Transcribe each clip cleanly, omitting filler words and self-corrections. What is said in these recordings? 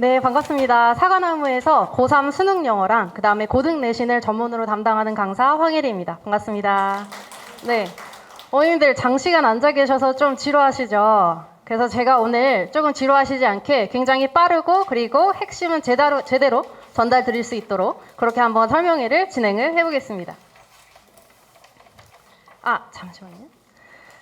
네, 반갑습니다. 사과나무에서 고3 수능 영어랑 그 다음에 고등 내신을 전문으로 담당하는 강사 황혜리입니다. 반갑습니다. 네, 어머님들 장시간 앉아 계셔서 좀 지루하시죠? 그래서 제가 오늘 조금 지루하시지 않게 굉장히 빠르고 그리고 핵심은 제대로 전달 드릴 수 있도록 그렇게 한번 설명회를 진행을 해보겠습니다. 잠시만요.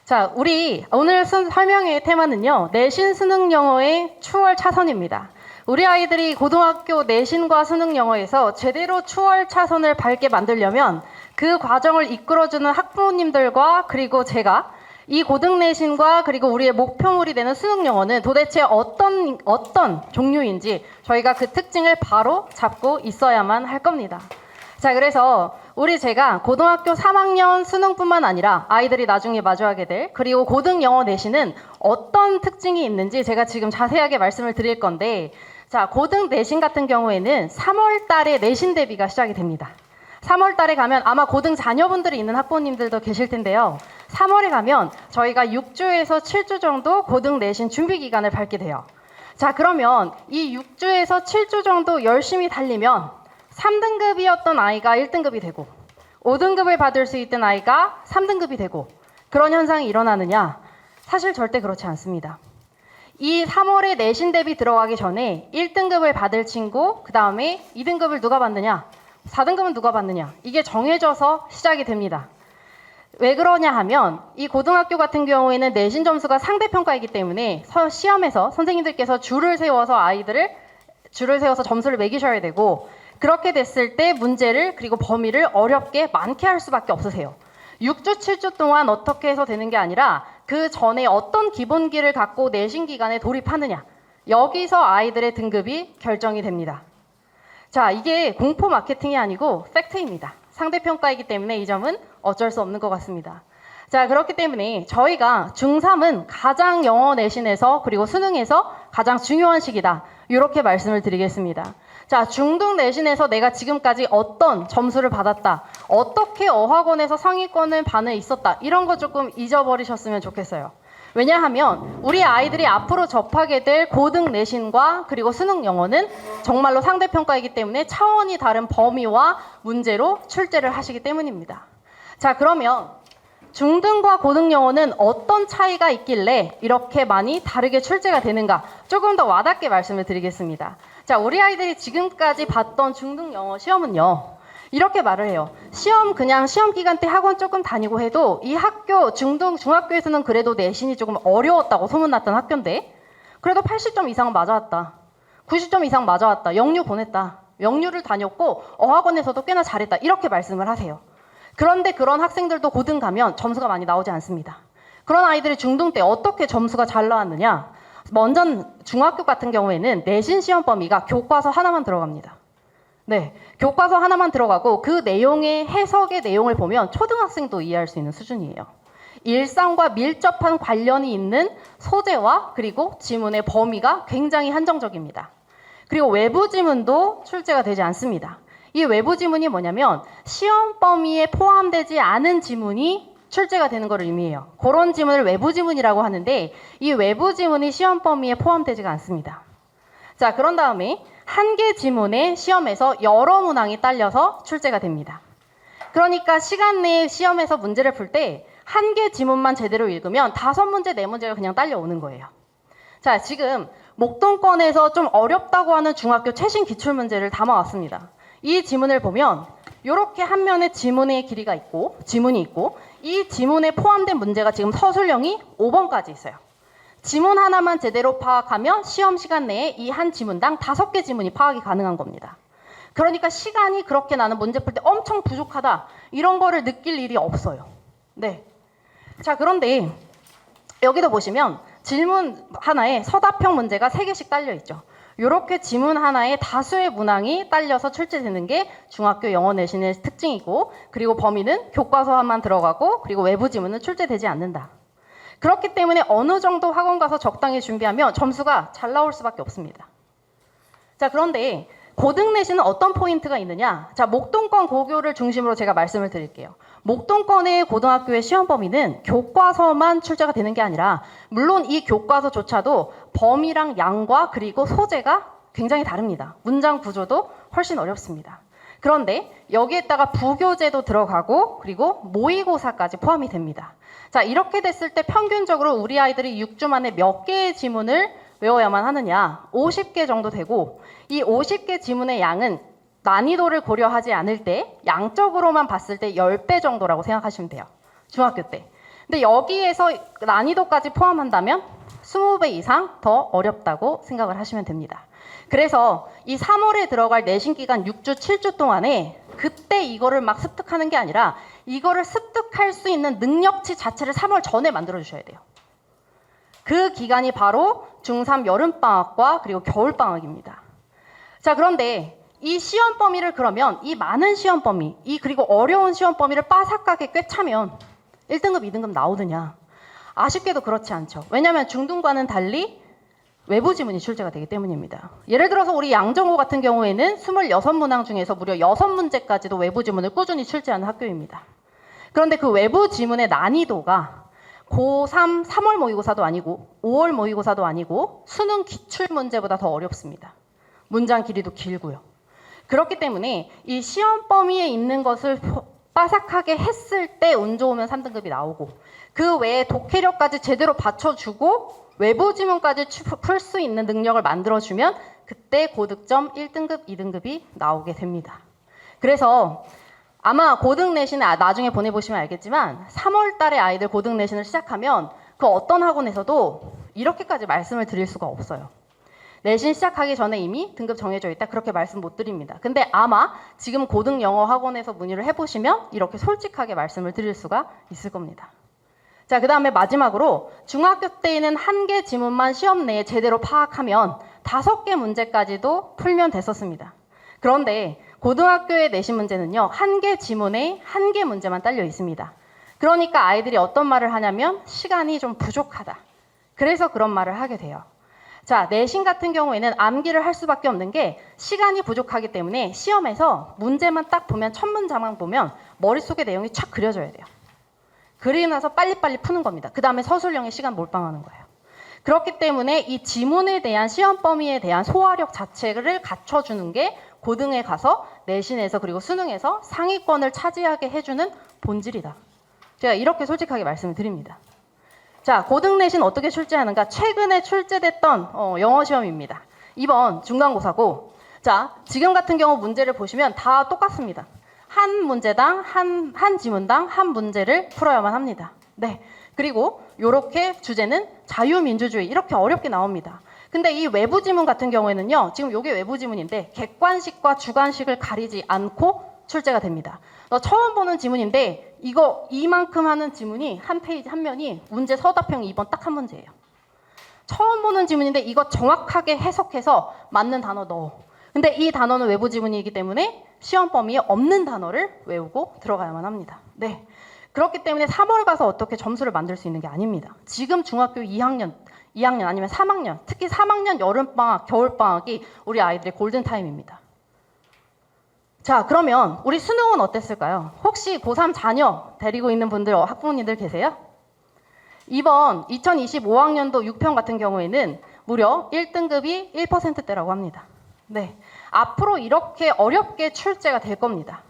자, 우리 오늘 설명회의 테마는요, 내신 수능 영어의 추월 차선입니다. 우리 아이들이 고등학교 내신과 수능 영어에서 제대로 추월 차선을 밟게 만들려면 그 과정을 이끌어주는 학부모님들과 그리고 제가 이 고등 내신과 그리고 우리의 목표물이 되는 수능 영어는 도대체 어떤 종류인지 저희가 그 특징을 바로 잡고 있어야만 할 겁니다. 자, 그래서 제가 고등학교 3학년 수능뿐만 아니라 아이들이 나중에 마주하게 될 그리고 고등 영어 내신은 어떤 특징이 있는지 제가 지금 자세하게 말씀을 드릴 건데, 자, 고등 내신 같은 경우에는 3월 달에 내신 대비가 시작이 됩니다. 3월 달에 가면 아마 고등 자녀분들이 있는 학부모님들도 계실 텐데요. 3월에 가면 저희가 6주에서 7주 정도 고등 내신 준비 기간을 밟게 돼요. 자, 그러면 이 6주에서 7주 정도 열심히 달리면 3등급이었던 아이가 1등급이 되고 5등급을 받을 수 있던 아이가 3등급이 되고 그런 현상이 일어나느냐? 사실 절대 그렇지 않습니다. 이 3월에 내신 대비 들어가기 전에 1등급을 받을 친구, 그 다음에 2등급을 누가 받느냐? 4등급은 누가 받느냐? 이게 정해져서 시작이 됩니다. 왜 그러냐 하면 이 고등학교 같은 경우에는 내신 점수가 상대평가이기 때문에 시험에서 선생님들께서 줄을 세워서 점수를 매기셔야 되고, 그렇게 됐을 때 문제를 그리고 범위를 어렵게 많게 할 수밖에 없으세요. 6주, 7주 동안 어떻게 해서 되는 게 아니라 그 전에 어떤 기본기를 갖고 내신 기간에 돌입하느냐, 여기서 아이들의 등급이 결정이 됩니다. 자, 이게 공포 마케팅이 아니고 팩트입니다. 상대평가이기 때문에 이 점은 어쩔 수 없는 것 같습니다. 자, 그렇기 때문에 저희가 중3은 가장 영어 내신에서 그리고 수능에서 가장 중요한 시기다, 이렇게 말씀을 드리겠습니다. 자, 중등 내신에서 내가 지금까지 어떤 점수를 받았다, 어떻게 어학원에서 상위권을 반에 있었다, 이런 거 조금 잊어버리셨으면 좋겠어요. 왜냐하면 우리 아이들이 앞으로 접하게 될 고등 내신과 그리고 수능 영어는 정말로 상대평가이기 때문에 차원이 다른 범위와 문제로 출제를 하시기 때문입니다. 자, 그러면 중등과 고등 영어는 어떤 차이가 있길래 이렇게 많이 다르게 출제가 되는가, 조금 더 와닿게 말씀을 드리겠습니다. 자, 우리 아이들이 지금까지 봤던 중등 영어 시험은요, 이렇게 말을 해요. 그냥 시험 기간 때 학원 조금 다니고 해도 이 학교, 중학교에서는 그래도 내신이 조금 어려웠다고 소문났던 학교인데 그래도 80점 이상은 맞아왔다, 90점 이상 맞아왔다, 영유 보냈다, 영유를 다녔고 어학원에서도 꽤나 잘했다, 이렇게 말씀을 하세요. 그런데 그런 학생들도 고등 가면 점수가 많이 나오지 않습니다. 그런 아이들이 중등 때 어떻게 점수가 잘 나왔느냐? 먼저 중학교 같은 경우에는 내신 시험 범위가 교과서 하나만 들어갑니다. 네, 교과서 하나만 들어가고 그 내용의 해석의 내용을 보면 초등학생도 이해할 수 있는 수준이에요. 일상과 밀접한 관련이 있는 소재와 그리고 지문의 범위가 굉장히 한정적입니다. 그리고 외부 지문도 출제가 되지 않습니다. 이 외부 지문이 뭐냐면 시험 범위에 포함되지 않은 지문이 출제가 되는 것을 의미해요. 그런 지문을 외부 지문이라고 하는데 이 외부 지문이 시험 범위에 포함되지가 않습니다. 자, 그런 다음에 한 개 지문에 시험에서 여러 문항이 딸려서 출제가 됩니다. 그러니까 시간 내에 시험에서 문제를 풀 때 한 개 지문만 제대로 읽으면 5문제, 4문제가 그냥 딸려오는 거예요. 자, 지금 목동권에서 좀 어렵다고 하는 중학교 최신 기출문제를 담아왔습니다. 이 지문을 보면 이렇게 한 면에 지문이 있고 이 지문에 포함된 문제가 지금 서술형이 5번까지 있어요. 지문 하나만 제대로 파악하면 시험 시간 내에 이 한 지문당 5개 지문이 파악이 가능한 겁니다. 그러니까 시간이 그렇게 나는 문제 풀 때 엄청 부족하다, 이런 거를 느낄 일이 없어요. 네. 자, 그런데 여기도 보시면 질문 하나에 서답형 문제가 3개씩 딸려 있죠. 이렇게 지문 하나에 다수의 문항이 딸려서 출제되는 게 중학교 영어 내신의 특징이고, 그리고 범위는 교과서만 들어가고 그리고 외부 지문은 출제되지 않는다. 그렇기 때문에 어느 정도 학원 가서 적당히 준비하면 점수가 잘 나올 수밖에 없습니다. 자, 그런데 고등 내신은 어떤 포인트가 있느냐? 자, 목동권 고교를 중심으로 제가 말씀을 드릴게요. 목동권의 고등학교의 시험 범위는 교과서만 출제가 되는 게 아니라 물론 이 교과서조차도 범위랑 양과 그리고 소재가 굉장히 다릅니다. 문장 구조도 훨씬 어렵습니다. 그런데 여기에다가 부교재도 들어가고 그리고 모의고사까지 포함이 됩니다. 자, 이렇게 됐을 때 평균적으로 우리 아이들이 6주 만에 몇 개의 지문을 외워야만 하느냐? 50개 정도 되고, 이 50개 지문의 양은 난이도를 고려하지 않을 때 양적으로만 봤을 때 10배 정도라고 생각하시면 돼요. 중학교 때. 근데 여기에서 난이도까지 포함한다면 20배 이상 더 어렵다고 생각을 하시면 됩니다. 그래서 이 3월에 들어갈 내신 기간 6주, 7주 동안에 그때 이거를 막 습득하는 게 아니라 이거를 습득할 수 있는 능력치 자체를 3월 전에 만들어 주셔야 돼요. 그 기간이 바로 중3 여름방학과 그리고 겨울방학입니다. 자, 그런데 이 시험 범위를 그러면 이 많은 시험 범위, 그리고 어려운 시험 범위를 빠삭하게 꿰차면 1등급, 2등급 나오느냐? 아쉽게도 그렇지 않죠. 왜냐하면 중등과는 달리 외부 지문이 출제가 되기 때문입니다. 예를 들어서 우리 양정호 같은 경우에는 26문항 중에서 무려 6문제까지도 외부 지문을 꾸준히 출제하는 학교입니다. 그런데 그 외부 지문의 난이도가 고3 3월 모의고사도 아니고 5월 모의고사도 아니고 수능 기출문제보다 더 어렵습니다. 문장 길이도 길고요. 그렇기 때문에 이 시험 범위에 있는 것을 빠삭하게 했을 때 운 좋으면 3등급이 나오고 그 외에 독해력까지 제대로 받쳐주고 외부 지문까지 풀 수 있는 능력을 만들어주면 그때 고득점 1등급, 2등급이 나오게 됩니다. 그래서 아마 고등 내신에 나중에 보내보시면 알겠지만 3월 달에 아이들 고등 내신을 시작하면 그 어떤 학원에서도 이렇게까지 말씀을 드릴 수가 없어요. 내신 시작하기 전에 이미 등급 정해져 있다 그렇게 말씀 못 드립니다. 근데 아마 지금 고등 영어 학원에서 문의를 해보시면 이렇게 솔직하게 말씀을 드릴 수가 있을 겁니다. 자, 그 다음에 마지막으로 중학교 때에는 1개 지문만 시험 내에 제대로 파악하면 5개 문제까지도 풀면 됐었습니다. 그런데 고등학교의 내신 문제는요, 1개 지문에 1개 문제만 딸려 있습니다. 그러니까 아이들이 어떤 말을 하냐면 시간이 좀 부족하다. 그래서 그런 말을 하게 돼요. 자, 내신 같은 경우에는 암기를 할 수밖에 없는 게 시간이 부족하기 때문에 시험에서 문제만 딱 보면 첫 문장만 보면 머릿속에 내용이 착 그려져야 돼요. 그리고 나서 빨리빨리 푸는 겁니다. 그 다음에 서술형의 시간 몰빵하는 거예요. 그렇기 때문에 이 지문에 대한 시험 범위에 대한 소화력 자체를 갖춰주는 게 고등에 가서 내신에서 그리고 수능에서 상위권을 차지하게 해주는 본질이다. 제가 이렇게 솔직하게 말씀을 드립니다. 자, 고등 내신 어떻게 출제하는가? 최근에 출제됐던 영어 시험입니다. 이번 중간고사고, 자, 지금 같은 경우 문제를 보시면 다 똑같습니다. 한 문제당, 한 지문당 한 문제를 풀어야만 합니다. 네. 그리고 이렇게 주제는 자유민주주의 이렇게 어렵게 나옵니다. 근데 이 외부 지문 같은 경우에는요, 지금 이게 외부 지문인데 객관식과 주관식을 가리지 않고 출제가 됩니다. 처음 보는 지문인데 이거 이만큼 하는 지문이 한 페이지 한 면이 문제 서답형 2번 딱 한 문제예요. 처음 보는 지문인데 이거 정확하게 해석해서 맞는 단어 넣어. 근데 이 단어는 외부 지문이기 때문에 시험 범위에 없는 단어를 외우고 들어가야만 합니다. 네. 그렇기 때문에 3월 가서 어떻게 점수를 만들 수 있는 게 아닙니다. 지금 중학교 2학년 아니면 3학년, 특히 3학년 여름방학, 겨울방학이 우리 아이들의 골든타임입니다. 자, 그러면 우리 수능은 어땠을까요? 혹시 고3 자녀 데리고 있는 분들, 학부모님들 계세요? 이번 2025학년도 6편 같은 경우에는 무려 1등급이 1%대라고 합니다. 네, 앞으로 이렇게 어렵게 출제가 될 겁니다.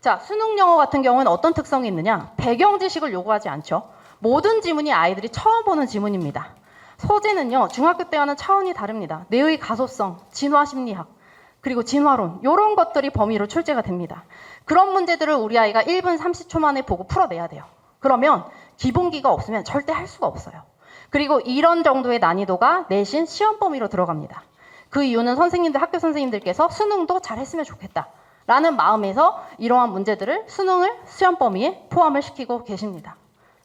자, 수능 영어 같은 경우는 어떤 특성이 있느냐? 배경 지식을 요구하지 않죠. 모든 지문이 아이들이 처음 보는 지문입니다. 소재는요, 중학교 때와는 차원이 다릅니다. 뇌의 가소성, 진화 심리학, 그리고 진화론, 이런 것들이 범위로 출제가 됩니다. 그런 문제들을 우리 아이가 1분 30초 만에 보고 풀어내야 돼요. 그러면 기본기가 없으면 절대 할 수가 없어요. 그리고 이런 정도의 난이도가 내신 시험 범위로 들어갑니다. 그 이유는 선생님들, 학교 선생님들께서 수능도 잘했으면 좋겠다 라는 마음에서 이러한 문제들을 수능을 시험 범위에 포함을 시키고 계십니다.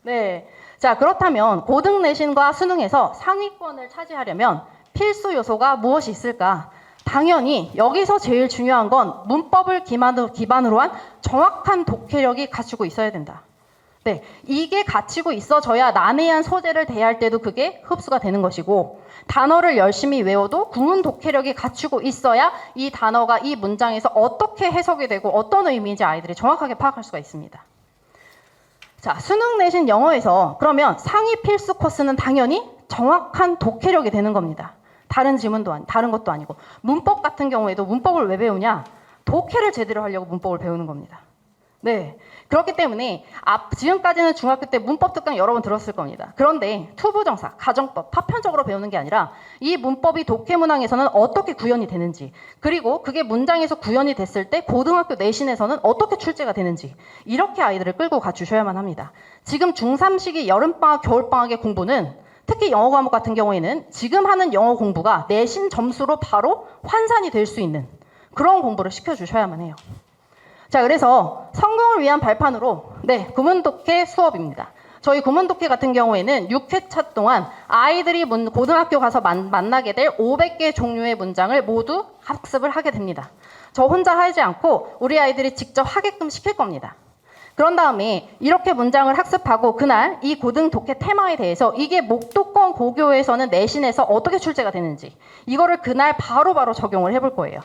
네, 자, 그렇다면 고등 내신과 수능에서 상위권을 차지하려면 필수 요소가 무엇이 있을까? 당연히 여기서 제일 중요한 건 문법을 기반으로 한 정확한 독해력이 갖추고 있어야 된다. 네, 이게 갖추고 있어져야 난해한 소재를 대할 때도 그게 흡수가 되는 것이고, 단어를 열심히 외워도 구문 독해력이 갖추고 있어야 이 단어가 이 문장에서 어떻게 해석이 되고 어떤 의미인지 아이들이 정확하게 파악할 수가 있습니다. 자, 수능 내신 영어에서 그러면 상위 필수 코스는 당연히 정확한 독해력이 되는 겁니다. 다른 것도 아니고. 문법 같은 경우에도 문법을 왜 배우냐? 독해를 제대로 하려고 문법을 배우는 겁니다. 네. 그렇기 때문에 지금까지는 중학교 때 문법 특강 여러 번 들었을 겁니다. 그런데 투부정사, 가정법, 파편적으로 배우는 게 아니라 이 문법이 독해 문항에서는 어떻게 구현이 되는지, 그리고 그게 문장에서 구현이 됐을 때 고등학교 내신에서는 어떻게 출제가 되는지, 이렇게 아이들을 끌고 가주셔야만 합니다. 지금 중3 시기 여름방학, 겨울방학의 공부는 특히 영어 과목 같은 경우에는 지금 하는 영어 공부가 내신 점수로 바로 환산이 될 수 있는 그런 공부를 시켜주셔야만 해요. 자, 그래서 성공을 위한 발판으로 구문독해 수업입니다. 저희 구문독해 같은 경우에는 6회차 동안 아이들이 고등학교 가서 만나게 될 500개 종류의 문장을 모두 학습을 하게 됩니다. 저 혼자 하지 않고 우리 아이들이 직접 하게끔 시킬 겁니다. 그런 다음에 이렇게 문장을 학습하고 그날 이 고등독해 테마에 대해서 이게 목도권 고교에서는 내신에서 어떻게 출제가 되는지 이거를 그날 바로바로 적용을 해볼 거예요.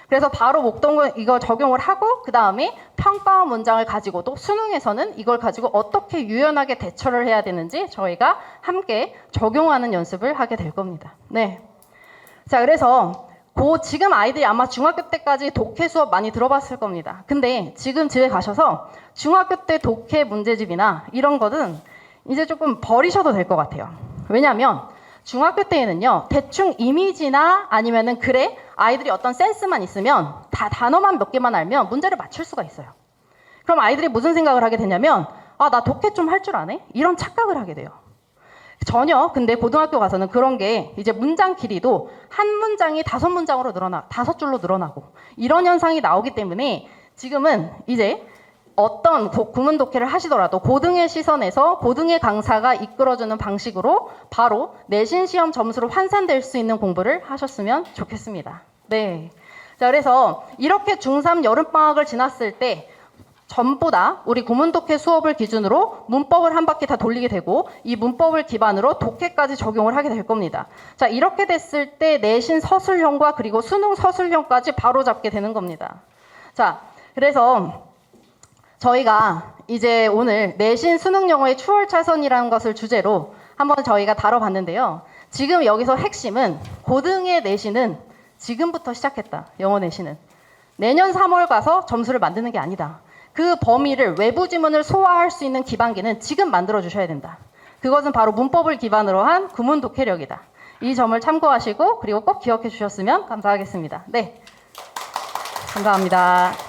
그래서 바로 목동을 이거 적용을 하고 그 다음에 평가원 문장을 가지고도 수능에서는 이걸 가지고 어떻게 유연하게 대처를 해야 되는지 저희가 함께 적용하는 연습을 하게 될 겁니다. 네. 자, 그래서 지금 아이들이 아마 중학교 때까지 독해 수업 많이 들어봤을 겁니다. 근데 지금 집에 가셔서 중학교 때 독해 문제집이나 이런 거는 이제 조금 버리셔도 될 것 같아요. 왜냐하면 중학교 때에는요, 대충 이미지나 아니면은 글에 아이들이 어떤 센스만 있으면 다 단어만 몇 개만 알면 문제를 맞출 수가 있어요. 그럼 아이들이 무슨 생각을 하게 되냐면, 나 독해 좀 할 줄 아네? 이런 착각을 하게 돼요. 전혀, 근데 고등학교 가서는 그런 게 이제 문장 길이도 한 문장이 5문장으로 5줄로 늘어나고 이런 현상이 나오기 때문에 지금은 이제 어떤 구문 독해를 하시더라도 고등의 시선에서 고등의 강사가 이끌어주는 방식으로 바로 내신 시험 점수로 환산될 수 있는 공부를 하셨으면 좋겠습니다. 네. 자, 그래서 이렇게 중3 여름방학을 지났을 때 전부 다 우리 구문 독해 수업을 기준으로 문법을 한 바퀴 다 돌리게 되고 이 문법을 기반으로 독해까지 적용을 하게 될 겁니다. 자, 이렇게 됐을 때 내신 서술형과 그리고 수능 서술형까지 바로 잡게 되는 겁니다. 자, 그래서 저희가 이제 오늘 내신 수능 영어의 추월차선이라는 것을 주제로 한번 저희가 다뤄봤는데요. 지금 여기서 핵심은 고등의 내신은 지금부터 시작했다. 영어 내신은. 내년 3월 가서 점수를 만드는 게 아니다. 그 범위를 외부 지문을 소화할 수 있는 기반기는 지금 만들어 주셔야 된다. 그것은 바로 문법을 기반으로 한 구문 독해력이다. 이 점을 참고하시고 그리고 꼭 기억해 주셨으면 감사하겠습니다. 네. 감사합니다.